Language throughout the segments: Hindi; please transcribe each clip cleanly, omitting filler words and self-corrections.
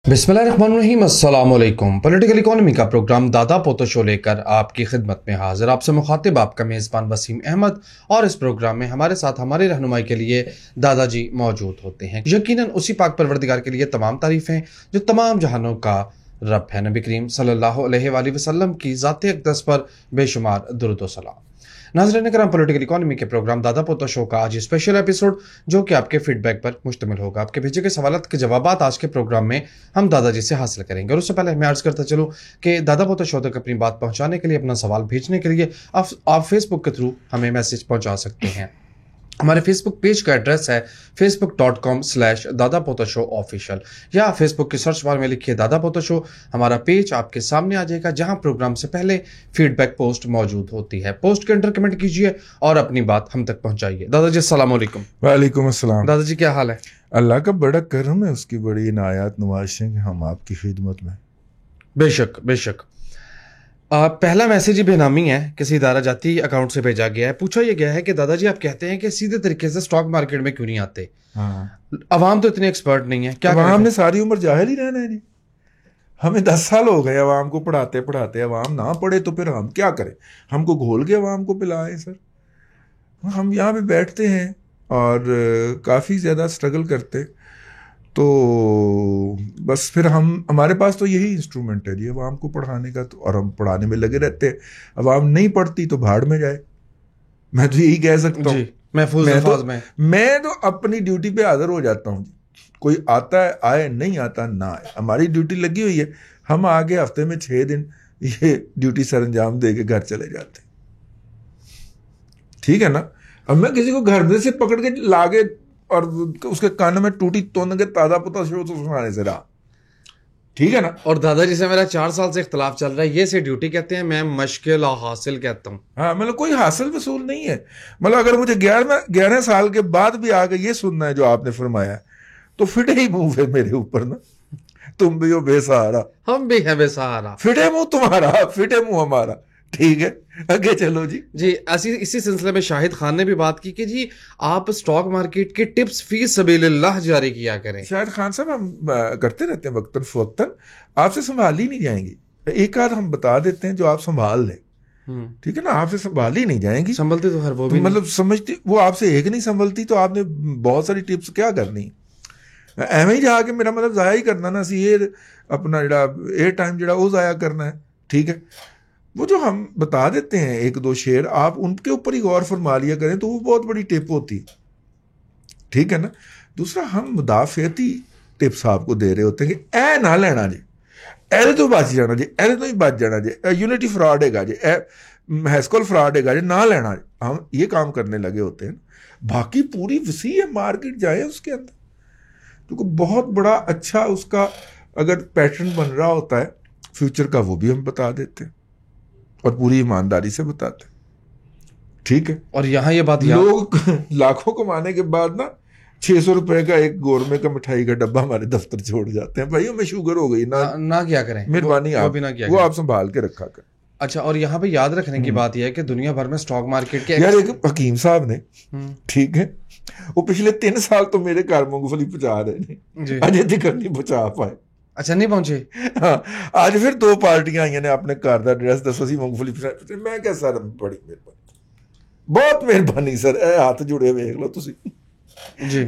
बिस्मिल्लाहिर्रहमानिर्रहीम, अस्सलाम वालेकुम। पॉलिटिकल इकोनॉमी का प्रोग्राम दादा पोतो शो लेकर आपकी खिदमत में हाजिर। आपसे मुखातिब आपका मेज़बान वसीम अहमद। और इस प्रोग्राम में हमारे साथ हमारी रहनुमाई के लिए दादाजी मौजूद होते हैं। यकीनन उसी पाक परवरदिगार के लिए तमाम तारीफ़ें जो तमाम जहानों का रब है। नबी करीम सल्लल्लाहु अलैहि वसल्लम की ज़ात अक़दस पर बेशुमार दुरूद व सलाम। नाज़रीन करम, पॉलिटिकल इकोनॉमी के प्रोग्राम दादा पोतो शो का आज स्पेशल एपिसोड जो कि आपके फीडबैक पर मुश्तमिल होगा। आपके भेजे गए सवालात के जवाबात आज के प्रोग्राम में हम दादाजी से हासिल करेंगे। और उससे पहले मैं अर्ज़ करता चलूँ कि दादा पोतो शो तक अपनी बात पहुंचाने के लिए, अपना सवाल भेजने के लिए आप फेसबुक के थ्रू हमें मैसेज पहुंचा सकते हैं। हमारे फेसबुक पेज का एड्रेस है facebook.com/दादापोतोशो ऑफिशियल, या फेसबुक की सर्च बार में लिखिए दादा पोतो शो। हमारा पेज आपके सामने आ जाएगा, जहां प्रोग्राम से पहले फीडबैक पोस्ट मौजूद होती है। पोस्ट के अंदर कमेंट कीजिए और अपनी बात हम तक पहुंचाइए। दादाजी अस्सलाम वालेकुम। वालेकुम अस्सलाम। दादाजी क्या हाल है? अल्लाह का बड़ा करम है, उसकी बड़ी इनायत नवाज़ें कि हम आपकी खिदमत में। बेशक बेशक। पहला मैसेज ही बेनामी है, किसी इदारा जाती अकाउंट से भेजा गया है। पूछा यह गया है कि दादाजी आप कहते हैं कि सीधे तरीके से स्टॉक मार्केट में क्यों नहीं आते? अवाम तो इतने एक्सपर्ट नहीं है, क्या अवाम ने सारी उम्र जाहिल ही रहना है जी। हमें 10 साल हो गए अवाम को पढ़ाते पढ़ाते। अवाम ना पढ़े तो फिर हम क्या करें? हमको घोल के अवाम को पिलाएं सर। हम यहाँ पे बैठते हैं और काफ़ी ज़्यादा स्ट्रगल करते, तो बस फिर हमारे पास तो यही इंस्ट्रूमेंट है जी अवाम को पढ़ाने का, तो और हम पढ़ाने में लगे रहते हैं। अवाम नहीं पढ़ती तो भाड़ में जाए, मैं तो यही कह सकता हूँ। मैं तो अपनी ड्यूटी पे हाजिर हो जाता हूँ जी। कोई आता है आए, नहीं आता ना आए, हमारी ड्यूटी लगी हुई है। हम आगे हफ्ते में 6 दिन ये ड्यूटी सर अंजाम दे के घर चले जाते हैं, ठीक है ना। अब मैं किसी को घर से पकड़ के लागे और उसके कान में टूटी तोड़ के ताजा पुता शुरू तो सुनाने से रहा, ठीक है ना। और दादाजी से मेरा 4 साल से इख्तलाफ चल रहा है। ये से ड्यूटी कहते हैं, मैं मुश्किल और हासिल कहता हूँ। हाँ, मतलब कोई हासिल वसूल नहीं है। मतलब अगर मुझे 11 साल के बाद भी आगे ये सुनना है जो आपने फरमाया, तो फिटे ही मुंह फिर मेरे ऊपर ना। तुम भी हो बेसहारा, हम भी हैं बेसहारा। फिटे मुंह तुम्हारा, फिटे मुंह हमारा, ठीक है। आगे चलो जी। इसी सिलसिले में शाहिद खान ने भी बात की कि जी आप स्टॉक मार्केट के टिप्स फी सबीलिल्लाह जारी किया करें। शाहिद खान साहब, हम करते रहते हैं वक्तन फवक्तन, आपसे संभाली नहीं जाएंगी। एक आध हम बता देते हैं जो आप संभाल लें, ठीक है ना। आपसे संभाली नहीं जाएंगी। संभलती तो हर वो भी मतलब समझती, वो आपसे एक नहीं संभलती तो आपने बहुत सारी टिप्स क्या करनी, एवं ही जाके मेरा मतलब जाया ही करना ना सी, ये अपना एयर टाइम जड़ा वो जाया करना है, ठीक है। वो जो हम बता देते हैं 1-2 शेर, आप उनके ऊपर ही गौर फरमा लिया करें तो वो बहुत बड़ी टिप होती, ठीक है ना। दूसरा, हम मुदाफ़ियती टिप्स आपको दे रहे होते हैं कि ए ना लेना जी, ए तो बच जाना जी, ए तो ही बच जाना जी, यूनिटी फ्रॉड हैगा जी, हैस्कॉल फ्रॉड हैगा जी, ना लेना जी। हम ये काम करने लगे होते हैं। बाकी पूरी वसी है मार्केट, जाए उसके अंदर, क्योंकि बहुत बड़ा अच्छा उसका अगर पैटर्न बन रहा होता है फ्यूचर का, वो भी हम बता देते हैं और पूरी ईमानदारी से बताते हैं, ठीक है। और यहाँ ये बात, लोग लाखों कमाने के बाद ना 600 रुपए का एक गोरमे का मिठाई का डब्बा हमारे दफ्तर छोड़ जाते हैं। भाई हमें शुगर हो गई ना क्या करें, मेहरबानी वो आप संभाल के रखा कर। अच्छा, और यहाँ पे याद रखने की बात यह है कि दुनिया भर में स्टॉक मार्केट के यार, एक हकीम साहब ने, ठीक है, वो पिछले 3 साल तो मेरे घर मूंगफली पहुंचा रहे हैं, अजय तक नहीं पहुंचा पाए। अच्छा, नहीं पहुंचे? हाँ, आज फिर 2 पार्टियां आई ने अपने घर का एड्रेस दसो सी मूंगफली पहुंचा। मैं क्या सर, बड़ी मेहरबानी, बहुत मेहरबानी सर, हाथ जुड़े वेख लो तुसी जी।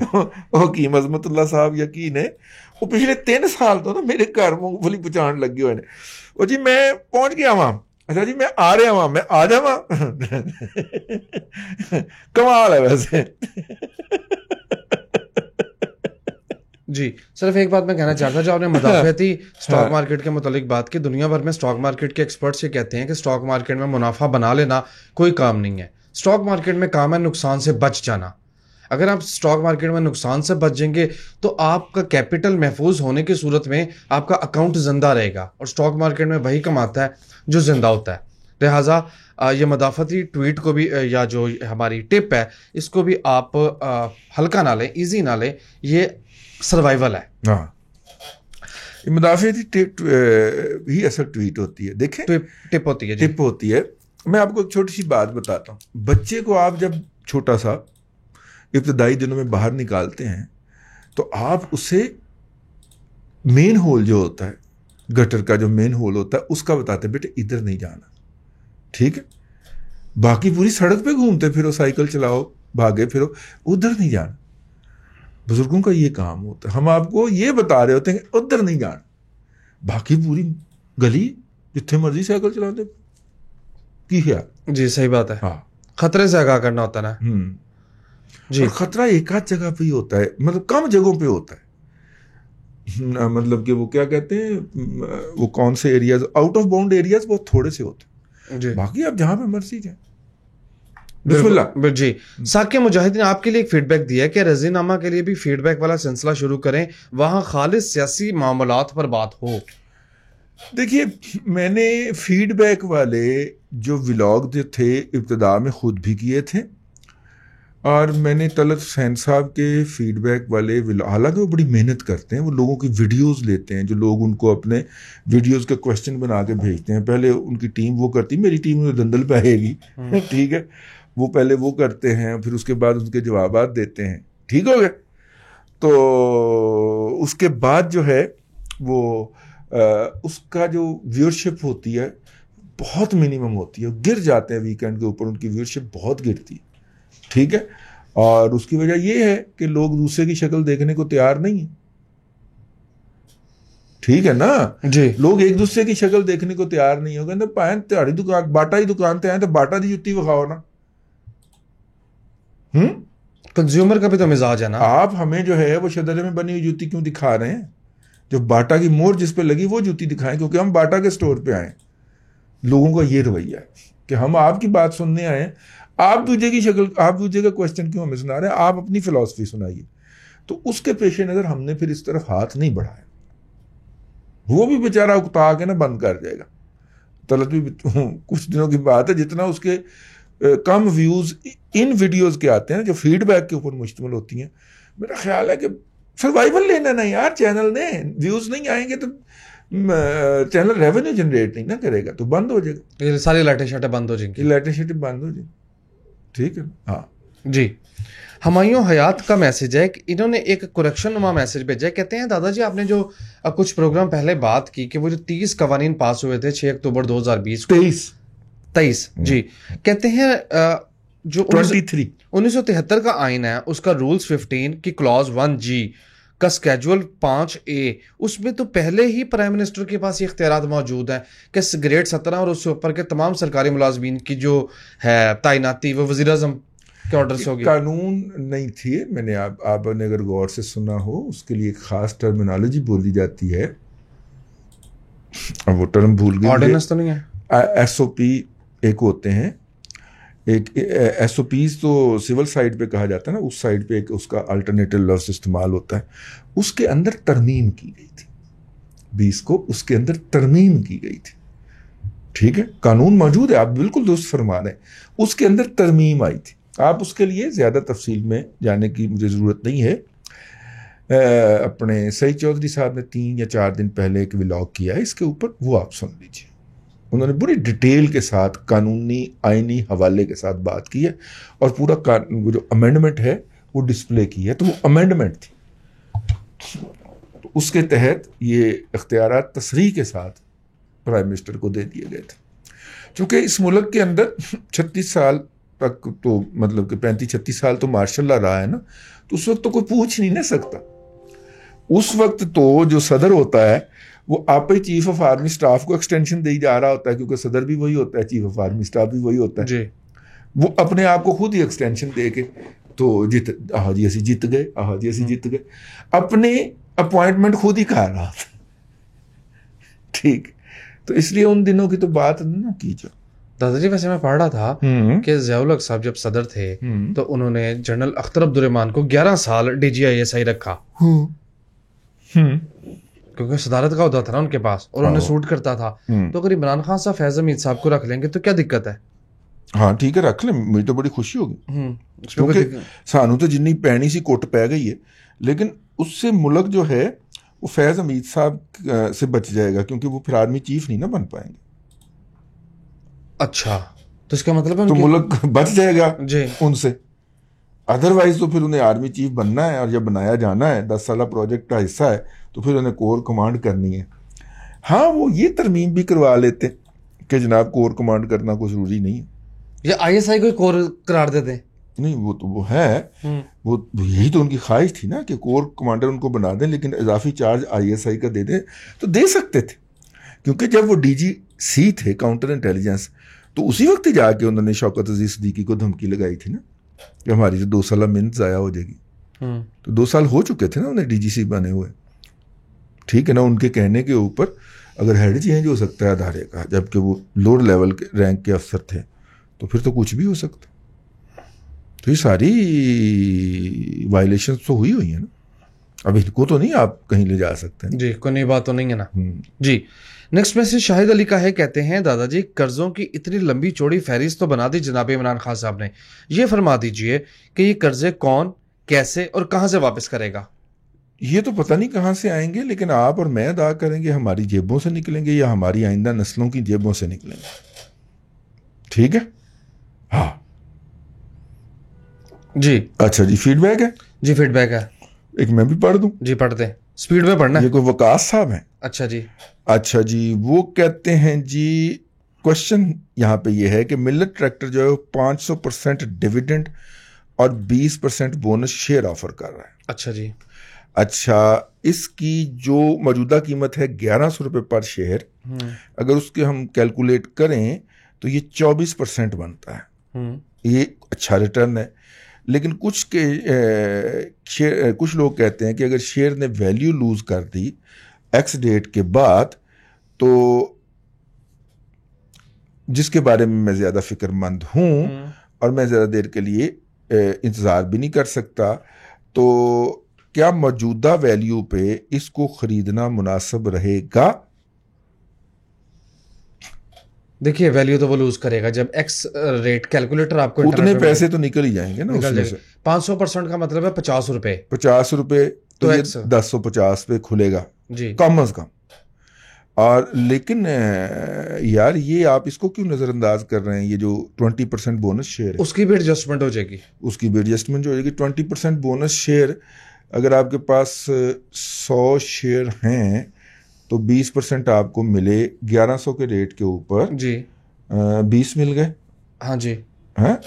हकीम अजमतुल्लाह साहब यकीन है, वो पिछले 3 साल तो ना मेरे घर मूंगफली पहुंचाने लगे हुए ने। वो जी मैं पहुंच गया वहां, अच्छा जी मैं आ रहा वहां, मैं आ जावा। कमाल है वैसे। जी, सिर्फ एक बात मैं कहना चाहता था, जो आपने मुदाफ़ियती स्टॉक मार्केट के मुतालिक बात की। दुनिया भर में स्टॉक मार्केट के एक्सपर्ट्स ये कहते हैं कि स्टॉक मार्केट में मुनाफा बना लेना कोई काम नहीं है। स्टॉक मार्केट में काम है नुकसान से बच जाना। अगर आप स्टॉक मार्केट में नुकसान से बचेंगे तो आपका कैपिटल महफूज होने की सूरत में आपका अकाउंट जिंदा रहेगा, और स्टॉक मार्केट में वही कमाता है जो जिंदा होता है। लिहाजा ये मुदाफ़ती ट्वीट को भी, या जो हमारी टिप है, इसको भी आप हल्का ना लें, ईजी ना लें। ये सर्वाइवल है। हाँ, मुदाफ़ियती टिप ही असल ट्वीट होती है। देखें, टिप होती है, टिप होती है। मैं आपको एक छोटी सी बात बताता हूँ। बच्चे को आप जब छोटा सा इब्तदाई दिनों में बाहर निकालते हैं तो आप उसे मेन होल जो होता है, गटर का जो मेन होल होता है, उसका बताते बेटे इधर नहीं जाना, ठीक है। बाकी पूरी सड़क पे घूमते फिरो, साइकिल चलाओ, भागे फिरो, उधर नहीं जाना। बुजुर्गों का ये काम होता है, हम आपको ये बता रहे होते हैं कि उधर नहीं जाना, बाकी पूरी गली जितने मर्जी साइकिल चलाते की है। जी सही बात है। हाँ, खतरे से आगाह करना होता है ना। जी। और खतरा एक आध जगह पे ही होता है, मतलब कम जगहों पे होता है। मतलब कि वो क्या कहते हैं, वो कौन से areas, out of bound areas बहुत थोड़े से होते हैं। जी बाकी आप जहां पे मर्जी जाए। बिस्मिल्लाह। जी। साकिया मुजाहिद ने आपके लिए एक फीडबैक दिया है कि रजीनामा के लिए भी फीडबैक वाला सिलसिला शुरू करें, वहां खालिस सियासी मामलात पर बात हो। देखिए, मैंने फीडबैक वाले जो व्लॉग जो थे इब्तिदा में खुद भी किए थे, और मैंने तलत हुसैन साहब के फीडबैक वाले, हालांकि वो बड़ी मेहनत करते हैं, वो लोगों की वीडियोस लेते हैं, जो लोग उनको अपने वीडियोस का क्वेश्चन बना के भेजते हैं। पहले उनकी टीम वो करती, मेरी टीम में दंदल पे आएगी, ठीक है, वो पहले वो करते हैं, फिर उसके बाद उनके जवाबात देते हैं, ठीक हो गए। तो उसके बाद जो है वो उसका जो व्यूअरशिप होती है बहुत मिनिमम होती है, गिर जाते हैं वीकेंड के ऊपर, उनकी व्यूअरशिप बहुत गिरती है, ठीक है। और उसकी वजह यह है कि लोग दूसरे की शक्ल देखने को तैयार नहीं है, ठीक है ना जी। लोग एक दूसरे की शक्ल देखने को तैयार नहीं हो, कहते भैन तेरी दुकान बाटा की दुकान ते आए तो बाटा की जुत्ती विखाओ ना। कंज्यूमर का भी तो मिजाज है ना। आप हमें जो है वो शदरे में बनी हुई जूती क्यों दिखा रहे हैं? जो बाटा की मोहर जिस पे लगी वो जूती दिखाएं, क्योंकि हम बाटा के स्टोर पे आए। लोगों का ये रवैया है कि हम आपकी बात सुनने आए, आप दूसरे की शक्ल, आप दूसरे का क्वेश्चन क्यों हमें सुना रहे हैं? आप अपनी फिलॉसफी सुनाइए। तो उसके पेश नज़र हमने फिर इस तरफ हाथ नहीं बढ़ाया। वो भी बेचारा उकता के ना बंद कर जाएगा। तलत भी कुछ दिनों की बात है, जितना उसके कम व्यूज इन वीडियोस के आते हैं जो फीडबैक के ऊपर मुश्तमिल होती हैं, मेरा ख्याल है कि सर्वाइवल लेना नहीं यार चैनल ने। व्यूज नहीं आएंगे तो चैनल रेवेन्यू जनरेट नहीं ना करेगा, तो बंद हो जाएगा, ये सारी लाटे शाटे बंद हो जाएंगी, लाटे शाटे बंद हो जाएंगे, ठीक है। हाँ जी। हुमायूं हयात का मैसेज है कि इन्होंने एक कुरेक्शन नुमा मैसेज भेजा है। कहते हैं दादाजी आपने जो कुछ प्रोग्राम पहले बात की कि वो जो 30 कवानीन पास हुए थे 6 अक्टूबर 2020 23 जी, कहते हैं जो 1973 का आइन है उसका रूल्स 15 की क्लॉज 1G का स्केड्यूल 5A, उसमें तो पहले ही प्राइम मिनिस्टर के पास ये इख्तियारात मौजूद हैं कि ग्रेड 17 और उससे ऊपर के तमाम सरकारी मुलाजमीन की जो है तैनाती वो वज़ीर आज़म के ऑर्डर से होगी। कानून नहीं थी, मैंने आपने अगर गौर से सुना हो, उसके लिए एक खास टर्मिनोलॉजी बोली जाती है, अब वो टर्म भूल गए। ऑर्डिनेंस तो नहीं है, SOP एक होते हैं, एक SOPs तो सिविल साइड पे कहा जाता है ना, उस साइड पे एक उसका अल्टरनेटिव लफ्ज इस्तेमाल होता है। उसके अंदर तरमीम की गई थी 20 को, उसके अंदर तरमीम की गई थी, ठीक है। कानून मौजूद है, आप बिल्कुल दुरुस्त फरमा रहे हैं, उसके अंदर तरमीम आई थी। आप उसके लिए ज़्यादा तफसील में जाने की मुझे ज़रूरत नहीं है। अपने सईद चौधरी साहब ने 3 या 4 दिन पहले एक व्लॉग किया है इसके ऊपर, वो आप सुन लीजिए। उन्होंने बड़ी डिटेल के साथ कानूनी आईनी हवाले के साथ बात की है, और पूरा जो अमेंडमेंट है वो डिस्प्ले की है। तो वो अमेंडमेंट थी, तो उसके तहत ये इख्तियारात तसरीह के साथ प्राइम मिनिस्टर को दे दिए गए थे। चूँकि इस मुल्क के अंदर 36 साल तक तो, मतलब कि 35-36 साल तो मार्शल लॉ रहा है ना, तो उस वक्त तो कोई पूछ नहीं ना सकता। उस वक्त तो जो सदर होता है वो आप ही चीफ ऑफ आर्मी स्टाफ को एक्सटेंशन दे जा रहा होता है, क्योंकि सदर भी वही होता है, चीफ ऑफ आर्मी स्टाफ भी वही होता है जी। वो अपने आप को खुद ही एक्सटेंशन दे के तो आह जी असी जीत गए, आह जी असी जीत गए, अपने अपॉइंटमेंट खुद ही खा रहा था, ठीक। तो इसलिए उन दिनों की तो बात ना कीजिए। दादाजी वैसे मैं पढ़ रहा था कि ज़ियाउल हक साहब जब सदर थे तो उन्होंने जनरल अख्तर अब्दुर्रहमान को 11 साल DGISI रखा, क्योंकि सदारत का होता था ना उनके पास और उन्हें सूट करता था। तो अगर इमरान खान साहब फैज़ हमीद साहब को रख लेंगे तो क्या दिक्कत है? हाँ ठीक है, रख लें, मुझे तो बड़ी खुशी होगी, क्योंकि सानू तो जिन्नी पैनी सी कुट पै गई है, लेकिन उससे मुल्क जो है वो फैज़ हमीद साहब से बच जाएगा, क्योंकि वो फिर आर्मी चीफ नहीं ना बन पाएंगे। अच्छा, तो इसका मतलब है तो मुल्क बच जाएगा जी उनसे, अदरवाइज तो फिर उन्हें आर्मी चीफ बनना है, और जब बनाया जाना है 10 साल प्रोजेक्ट का हिस्सा है, तो फिर उन्हें कोर कमांड करनी है। हाँ, वो ये तरमीम भी करवा लेते कि जनाब कोर कमांड करना कोई ज़रूरी नहीं है, या ISI को कोर करार देते हैं। नहीं वो तो वो है, वो यही तो उनकी ख्वाहिश थी ना कि कोर कमांडर उनको बना दें, लेकिन इजाफी चार्ज ISI का दे दें तो दे सकते थे, क्योंकि जब वो DGC थे काउंटर इंटेलिजेंस, तो उसी वक्त ही जाके उन्होंने शौकत अजीज सिद्दीकी को धमकी लगाई थी ना कि हमारी जो 2 साल मिन्नत ज़ाया हो जाएगी। तो 2 साल हो चुके थे ना उन्हें DGC बने हुए, ठीक है ना। उनके कहने के ऊपर अगर हेड चेंज हो सकता है अदारे का, जबकि वो लोअर लेवल के रैंक के अफसर थे, तो फिर तो कुछ भी हो सकता। तो ये सारी वायलेशन तो हुई है ना, अब इनको तो नहीं आप कहीं ले जा सकते हैं जी, कोई नई बात तो नहीं है ना जी। नेक्स्ट मैसेज शाहिद अली का है, कहते हैं दादाजी कर्जों की इतनी लंबी चौड़ी फहरिस्त तो बना दी जनाब इमरान खान साहब ने, ये फरमा दीजिए कि ये कर्जे कौन, कैसे और कहां से वापस करेगा। ये तो पता नहीं कहाँ से आएंगे, लेकिन आप और मैं अदा करेंगे, हमारी जेबों से निकलेंगे या हमारी आइंदा नस्लों की जेबों से निकलेंगे, ठीक है। हाँ जी अच्छा जी, फीडबैक है जी, फीडबैक है, एक मैं भी पढ़ दूं जी पढ़ते हैं, स्पीड में पढ़ना है। ये कोई वकास साहब हैं। अच्छा जी, अच्छा जी, वो कहते हैं जी, क्वेश्चन यहाँ पे ये है कि मिलेट ट्रैक्टर जो है 500% डिविडेंड और 20% बोनस शेयर ऑफर कर रहा है। अच्छा जी, अच्छा, इसकी जो मौजूदा कीमत है 1100 रुपये पर शेयर, अगर उसके हम कैलकुलेट करें तो ये 24% बनता है। ये अच्छा रिटर्न है, लेकिन कुछ लोग कहते हैं कि अगर शेयर ने वैल्यू लूज कर दी एक्स डेट के बाद, तो जिसके बारे में मैं ज़्यादा फिक्रमंद हूँ और मैं ज़्यादा देर के लिए इंतज़ार भी नहीं कर सकता, तो क्या मौजूदा वैल्यू पे इसको खरीदना मुनासिब रहेगा? देखिए वैल्यू तो वो लूज करेगा जब एक्स रेट कैलकुलेटर आपको उतने पैसे तो निकल ही जाएंगे ना उसमें से। 500% का मतलब है 50 रुपए, 50 रुपए तो ये 1050 पे खुलेगा जी, कम अज कम। और लेकिन यार ये आप इसको क्यों नज़रअंदाज कर रहे हैं? ये जो 20% बोनस शेयर है, उसकी भी एडजस्टमेंट हो जाएगी, उसकी भी एडजस्टमेंट हो जाएगी। 20% बोनस शेयर, अगर आपके पास 100 शेयर हैं तो 20% आपको मिले 1100 के रेट के ऊपर जी, 20 मिल गए। हाँ जी, हैं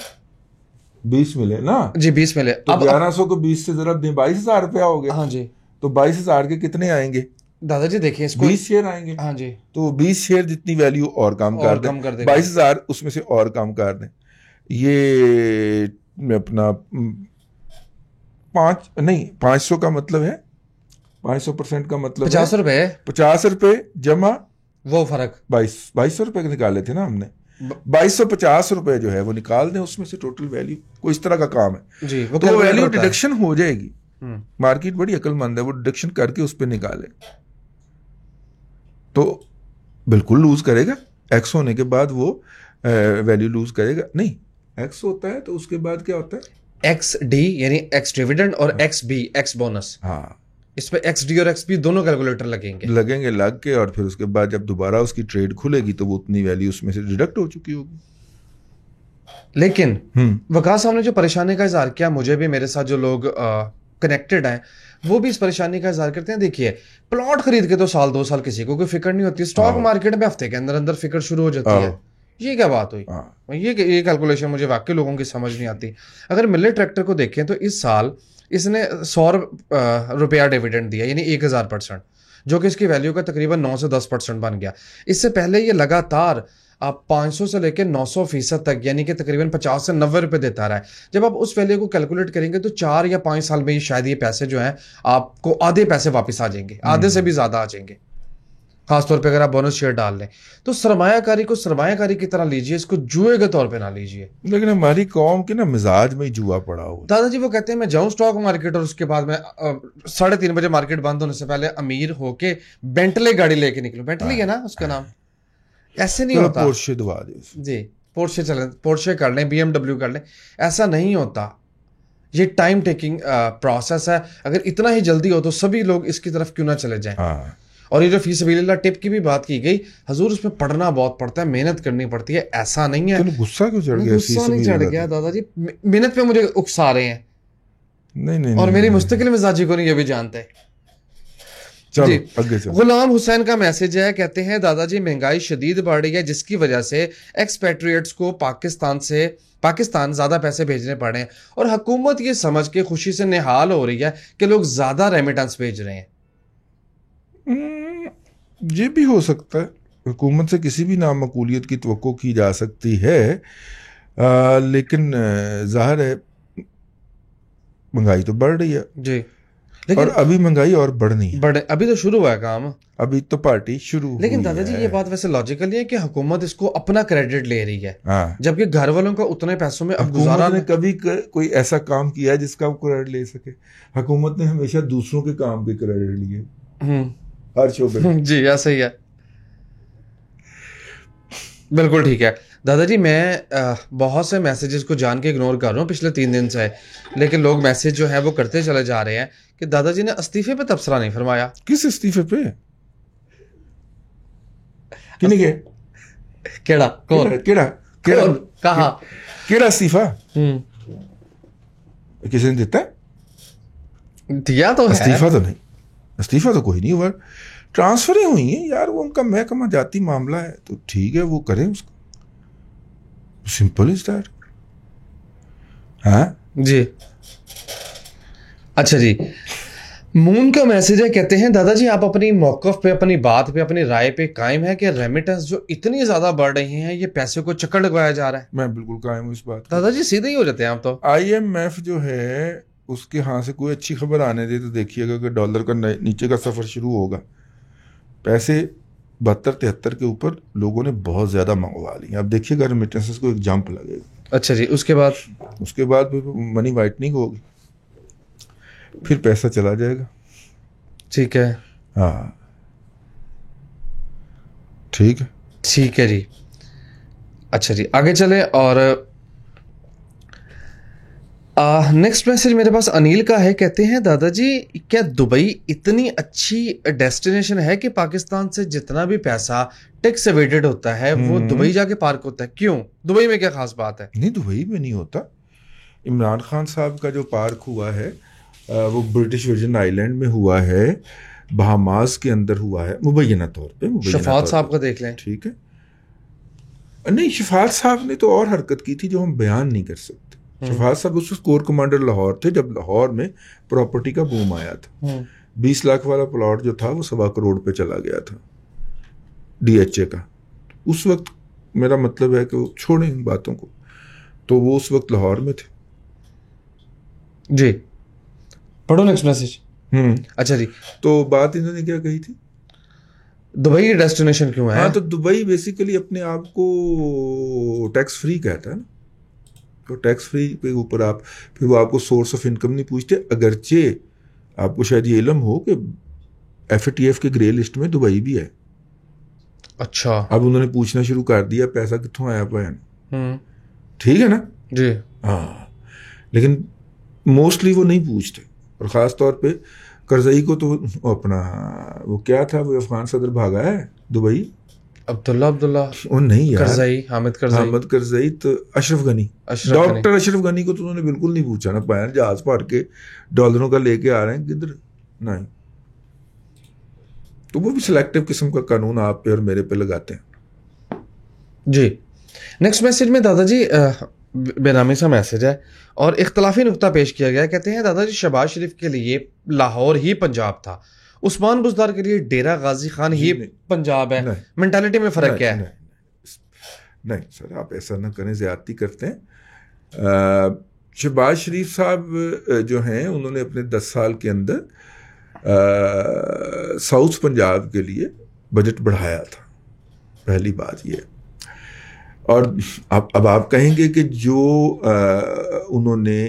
20 मिले ना जी, 20 मिले। तो अब 1100 को 20 से जरा 22,000 रुपया हो गया। हाँ जी, तो 22,000 के कितने आएंगे? दादाजी देखिए इसको 20 शेयर आएंगे। हाँ जी, तो 20 शेयर जितनी वैल्यू और कम कर दें, 22,000 उसमें से और कम कर दें, ये अपना 500 का मतलब है, 500% का मतलब 50 रुपए, 50 रुपए जमा वो फर्क 2200 रुपए के निकाले थे ना हमने। 2250 रुपए जो है वो निकाल दें उसमें से टोटल वैल्यू, कोई इस तरह का काम है जी, तो वो वैल्यू डिडक्शन हो जाएगी। मार्केट बड़ी अक्लमंद है, वो डिडक्शन करके उस पर निकाले तो बिल्कुल लूज करेगा। एक्स होने के बाद वो वैल्यू लूज करेगा नहीं, एक्स होता है तो उसके बाद क्या होता है XD यानी एक्स डिविडेंड और XB एक्स बोनस। हाँ, इस पे XD और XB दोनों कैलकुलेटर लगेंगे लग के, और फिर उसके बाद जब दोबारा उसकी ट्रेड खुलेगी तो वो उतनी वैल्यू उसमें से डिडक्ट हो चुकी होगी। लेकिन वकास साहब ने जो परेशानी का इजहार किया, मुझे भी, मेरे साथ जो लोग कनेक्टेड हैं वो भी इस परेशानी का इजहार करते हैं। देखिए प्लॉट खरीद के तो साल 2 साल किसी को कोई फिक्र नहीं होती, स्टॉक मार्केट में हफ्ते के अंदर अंदर फिक्र शुरू हो जाती है। ये क्या बात हुई? ये कैलकुलेशन मुझे वाकई लोगों की समझ नहीं आती। अगर मिलेट ट्रैक्टर को देखें तो इस साल इसने 100 रुपया डिविडेंड दिया, यानी 1000%, जो कि इसकी वैल्यू का तकरीबन 9 से 10% बन गया। इससे पहले ये लगातार आप 500 से लेकर 900% तक, यानी कि तकरीबन 50 से 90 रुपए देता रहा है। जब आप उस वैल्यू को कैलकुलेट करेंगे तो 4 या 5 साल में शायद ये पैसे जो हैं आपको आधे पैसे वापस आ जाएंगे, आधे से भी ज्यादा आ जाएंगे, खासतौर पे अगर आप बोनस शेयर डाल लें। तो सरमायाकारी को सरमायाकारी की तरह लीजिए, इसको जुए के तौर पे ना लीजिए। लेकिन हमारी कौम के ना मिजाज में ही जुआ पड़ा हुआ। दादाजी वो कहते हैं मैं जाऊं स्टॉक मार्केट और उसके बाद मैं 3:30 बजे मार्केट बंद होने से पहले अमीर होके बेंटले गाड़ी लेके निकलूं। बेंटले है ना उसका नाम? ऐसे नहीं होता। पोर्शे दबा दे जी, पोर्शे चले, पोर्शे कर लें, BMW कर लें, ऐसा नहीं होता। ये टाइम टेकिंग प्रोसेस है। अगर इतना ही जल्दी हो तो सभी लोग इसकी तरफ क्यों ना चले जाएं। और ये जो फी सबीलिल्लाह टिप की भी बात की गई, हजूर उसमें पढ़ना बहुत पड़ता है, मेहनत करनी पड़ती है, ऐसा नहीं है। गुस्सा क्यों चढ़ गया? गुस्सा नहीं चढ़ गया दादाजी, मेहनत पे मुझे उकसा रहे हैं। नहीं और मेरी मुस्तकिल मिजाजी को नहीं ये भी जानते। चलो जी, आगे चलो। गुलाम हुसैन का मैसेज है, कहते हैं दादाजी महंगाई शदीद बढ़ रही है जिसकी वजह से एक्सपेट्रिएट्स को पाकिस्तान ज्यादा पैसे भेजने पड़े हैं और हुकूमत ये समझ के खुशी से निहाल हो रही है कि लोग ज्यादा रेमिटेंस भेज रहे हैं। ये भी हो सकता है, हुकूमत से किसी भी नामकूलियत की तवक्को की जा सकती है, लेकिन जाहिर है महंगाई तो बढ़ रही है जी, लेकिन और अभी महंगाई और बढ़नी है। अभी तो शुरू हुआ है काम, अभी तो पार्टी शुरू लेकिन हुई दादाजी है। ये बात वैसे लॉजिकल नहीं है कि हुकूमत इसको अपना क्रेडिट ले रही है, हाँ, जबकि घर वालों का उतने पैसों में अब हुकूमत गुजारा ने कभी कोई ऐसा काम किया है जिसका वो क्रेडिट ले सके? हुकूमत ने हमेशा दूसरों के काम के क्रेडिट लिए हर शोबे में। जी ऐसा ही है, बिल्कुल ठीक है दादाजी। मैं बहुत से मैसेजेस को जान के इग्नोर कर रहा हूँ पिछले 3 दिन से, लेकिन लोग मैसेज जो है वो करते चले जा रहे हैं कि दादाजी ने इस्तीफे पे तबसरा नहीं फरमाया। किस इस्तीफे पे? किने के? केड़ा कौन केड़ा केड़ा कहा केड़ा इस्तीफा किसी ने देता है? दिया तो है, इस्तीफा तो नहीं, इस्तीफा तो कोई नहीं हुआ, ट्रांसफर ही हुई है यार, वो उनका महकमा जाती मामला है तो ठीक है वो करें उसको, सिंपल इज दैट। हाँ जी अच्छा जी। मून का मैसेज है, कहते हैं दादाजी आप अपनी मौकफ पे, अपनी बात पे, अपनी राय पे कायम है कि रेमिटेंस जो इतनी ज्यादा बढ़ रही हैं ये पैसे को चक्कर लगवाया जा रहा है? मैं बिल्कुल कायम हूँ इस बात पे। दादाजी सीधे ही हो जाते हैं आप तो। IMF जो है उसके यहाँ से कोई अच्छी खबर आने दे तो देखिएगा कि डॉलर का नीचे का सफर शुरू होगा। पैसे 72-73 के ऊपर लोगों ने बहुत ज्यादा मंगवा लिए, अब देखिएगा रेमिटेंसेस को एक जंप लगेगा। अच्छा जी, उसके बाद मनी वाइटनिंग होगी, फिर पैसा चला जाएगा। ठीक है, हाँ ठीक है, ठीक है जी। अच्छा जी आगे चले, और नेक्स्ट मैसेज मेरे पास अनिल का है, कहते हैं दादाजी क्या दुबई इतनी अच्छी डेस्टिनेशन है कि पाकिस्तान से जितना भी पैसा टैक्स एवेडेड होता है वो दुबई जाके पार्क होता है? क्यों, दुबई में क्या खास बात है? नहीं दुबई में नहीं होता। इमरान खान साहब का जो पार्क हुआ है वो ब्रिटिश वर्जिन आइलैंड में हुआ है, बहामास के अंदर हुआ है, मुबैना तौर पे। शफात साहब का देख लें। ठीक है, नहीं शफात साहब ने तो और हरकत की थी जो हम बयान नहीं कर सकते। शफात साहब उस कोर कमांडर लाहौर थे जब लाहौर में प्रॉपर्टी का बूम आया था। 20 लाख वाला प्लॉट जो था वो 1.25 करोड़ पे चला गया था DHA का। उस वक्त मेरा मतलब है कि वो छोड़ें इन बातों को, तो वो उस वक्त लाहौर में थे। जी पढ़ो नेक्स्ट मैसेज। अच्छा जी, तो बात इन्होंने क्या कही थी, दुबई डेस्टिनेशन क्यों है? हाँ तो दुबई बेसिकली अपने आप को टैक्स फ्री कहता है ना, तो टैक्स फ्री के ऊपर आप फिर वो आपको सोर्स ऑफ इनकम नहीं पूछते, अगरचे आपको शायद ये इल्म हो कि FATF के ग्रे लिस्ट में दुबई भी है। अच्छा, अब उन्होंने पूछना शुरू कर दिया पैसा कित्थों आया भैन, ठीक है ना जी। हाँ, लेकिन मोस्टली वो नहीं पूछते, और ख़ास तौर पे करजई को तो अपना वो क्या था, वो अफगान सदर भागा है दुबई, अब्दुल्ला वो नहीं यार, करजई, हामिद करजई तो अशरफ गनी, डॉक्टर अशरफ गनी को तो उन्होंने बिल्कुल नहीं पूछा ना, पाया जहाज भर के डॉलरों का लेके आ रहे हैं किधर, नहीं। तो वो भी सिलेक्टिव किस्म का कानून आप पे और मेरे पे लगाते हैं। जी नेक्स्ट मैसेज में दादाजी बेनामी सा मैसेज है और इख्तलाफी नुक्ता पेश किया गया, कहते हैं दादाजी शहबाज शरीफ के लिए लाहौर ही पंजाब था, उस्मान बुज़दार के लिए डेरा गाजी खान ही पंजाब है, मेंटालिटी में फर्क क्या है? नहीं सर आप ऐसा ना करें, ज्यादती करते हैं। शहबाज शरीफ साहब जो हैं उन्होंने अपने 10 साल के अंदर साउथ पंजाब के लिए बजट बढ़ाया था, पहली बात ये। और अब आप कहेंगे कि जो उन्होंने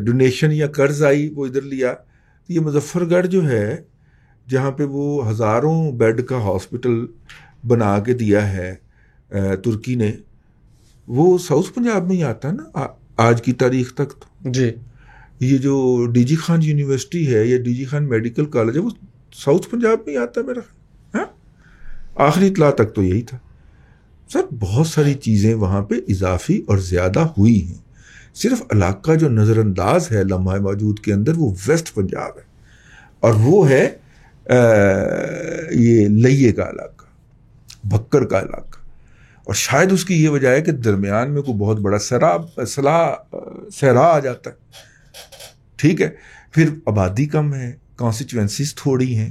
डोनेशन या कर्ज आई वो इधर लिया, तो ये मुजफ्फरगढ़ जो है जहाँ पे वो हज़ारों बेड का हॉस्पिटल बना के दिया है तुर्की ने, वो साउथ पंजाब में ही आता है ना आज की तारीख तक। तो जी ये जो DG खान यूनिवर्सिटी है या DG खान मेडिकल कॉलेज है वो साउथ पंजाब में ही आता है मेरा, हाँ आखिरी इतला तक तो यही था। सर बहुत सारी चीज़ें वहाँ पे इजाफी और ज़्यादा हुई हैं, सिर्फ इलाका जो नज़रअंदाज है लम्हा मौजूद के अंदर वो वेस्ट पंजाब है, और वो है ये लइये का इलाका, भक्कर का इलाका। और शायद उसकी ये वजह है कि दरमियान में कोई बहुत बड़ा सहरा आ जाता है, ठीक है। फिर आबादी कम है, कॉन्स्टिट्यूएंसीज थोड़ी हैं,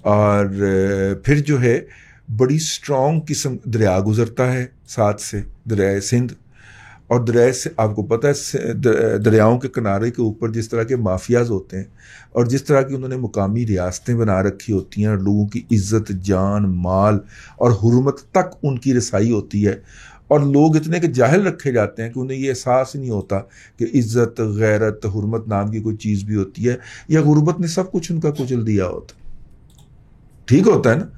और फिर जो है बड़ी स्ट्रॉन्ग किस्म दरिया गुजरता है साथ से, दरिया सिंध। और दरिया से आपको पता है दरियाओं के किनारे के ऊपर जिस तरह के माफियाज होते हैं और जिस तरह की उन्होंने मुकामी रियासतें बना रखी होती हैं, लोगों की इज्जत, जान, माल और हुर्मत तक उनकी रसाई होती है, और लोग इतने के जाहिल रखे जाते हैं कि उन्हें ये एहसास ही नहीं होता कि इज्जत, गैरत, हुर्मत नाम की कोई चीज़ भी होती है, या गुर्बत ने सब कुछ उनका कुचल दिया होता। ठीक होता है ना।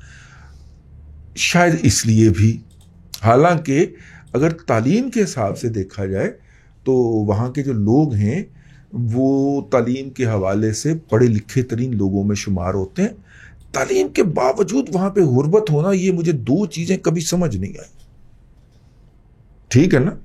शायद इसलिए भी, हालांकि अगर तालीम के हिसाब से देखा जाए तो वहाँ के जो लोग हैं वो तालीम के हवाले से पढ़े लिखे तरीन लोगों में शुमार होते हैं। तालीम के बावजूद वहाँ पे गुर्बत होना, ये मुझे दो चीज़ें कभी समझ नहीं आई। ठीक है ना।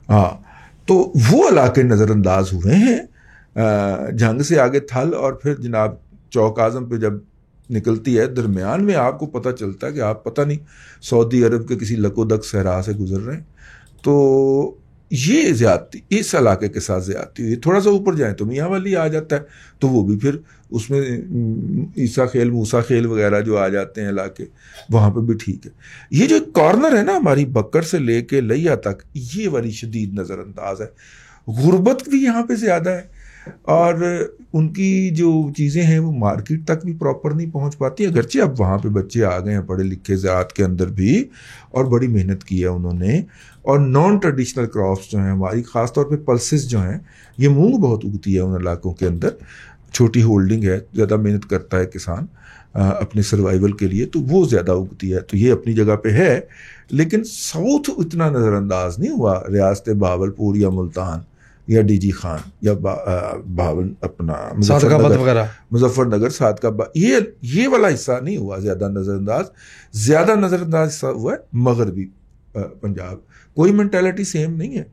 हाँ, तो वो इलाके नज़रअंदाज हुए हैं। जंग से आगे थल, और फिर जनाब चौक आज़म पे जब निकलती है, दरमियान में आपको पता चलता है कि आप पता नहीं सऊदी अरब के किसी लकोदक सहरा से गुजर रहे हैं। तो ये ज्यादती इस इलाके के साथ ज्यादती हुई। थोड़ा सा ऊपर जाए तो मियाँ वाली आ जाता है, तो वो भी फिर उसमें ईसा खेल, मूसा खेल वगैरह जो आ जाते हैं इलाके, वहाँ पे भी ठीक है। ये जो कॉर्नर है ना हमारी बक्कर से लेके लिया तक, ये वाली शदीद नज़रअंदाज है। गुर्बत भी यहाँ पे ज़्यादा है, और उनकी जो चीज़ें हैं वो मार्केट तक भी प्रॉपर नहीं पहुँच पाती। अगरचे अब वहाँ पे बच्चे आ गए हैं पढ़े लिखे ज़रात के अंदर भी, और बड़ी मेहनत की है उन्होंने। और नॉन ट्रेडिशनल क्रॉप्स जो हैं हमारी, ख़ासतौर पे पल्सेस जो हैं, ये मूंग बहुत उगती है उन इलाकों के अंदर, छोटी होल्डिंग है, ज़्यादा मेहनत करता है किसान अपने सर्वाइवल के लिए, तो वो ज़्यादा उगती है, तो ये अपनी जगह पे है। लेकिन साउथ इतना नज़रअंदाज नहीं हुआ, रियासत बावलपुर या मुल्तान या डीजी खान या भावन अपना मुजफ्फरनगर, सादका, ये वाला हिस्सा नहीं हुआ ज़्यादा नज़रअंदाज। ज़्यादा नज़रअंदाज हिस्सा हुआ है मगरबी पंजाब। कोई मेंटालिटी सेम नहीं है।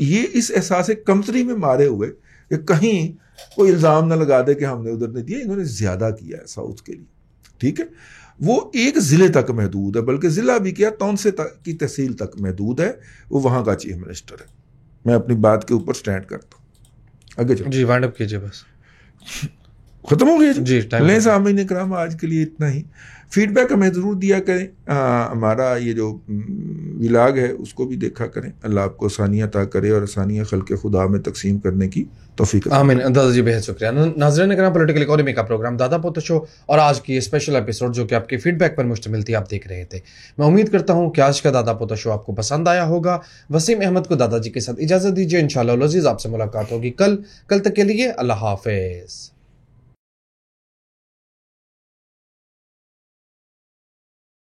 ये इस एहसास कमतरी में मारे हुए कि कहीं कोई इल्ज़ाम ना लगा दे कि हमने उधर नहीं दिया, इन्होंने ज़्यादा किया है साउथ के लिए। ठीक है, वो एक ज़िले तक महदूद है, बल्कि ज़िला भी क्या, तौनसे तक की तहसील तक महदूद है, वो वहाँ का चीफ मिनिस्टर है। मैं अपनी बात के ऊपर स्टैंड करता हूँ। आगे चलो जी, वाइंड अप कीजिए, बस खत्म हो गया जी। लें सामीन इकराम, आज के लिए इतना ही। फीडबैक हमें ज़रूर दिया करें, हमारा ये जो विलाग है उसको भी देखा करें। अल्लाह आपको आसानियाँ अता करे और आसानियाँ खल्क़े खुदा में तकसीम करने की तौफीक। आमीन। दादा जी बेहद शुक्रिया। नाज़रीन करम, पॉलिटिकल इकोनॉमी का प्रोग्राम दादा पोतो शो और आज की ये स्पेशल एपिसोड जो कि आपके फीडबैक पर मुश्तमिल थी, आप देख रहे थे। मैं उम्मीद करता हूँ कि आज का दादा पोतो शो आपको पसंद आया होगा। वसीम अहमद को दादाजी के साथ इजाज़त दीजिए। इंशाअल्लाह अज़ीज़ आपसे मुलाकात होगी कल तक के लिए अल्लाह हाफ़िज़।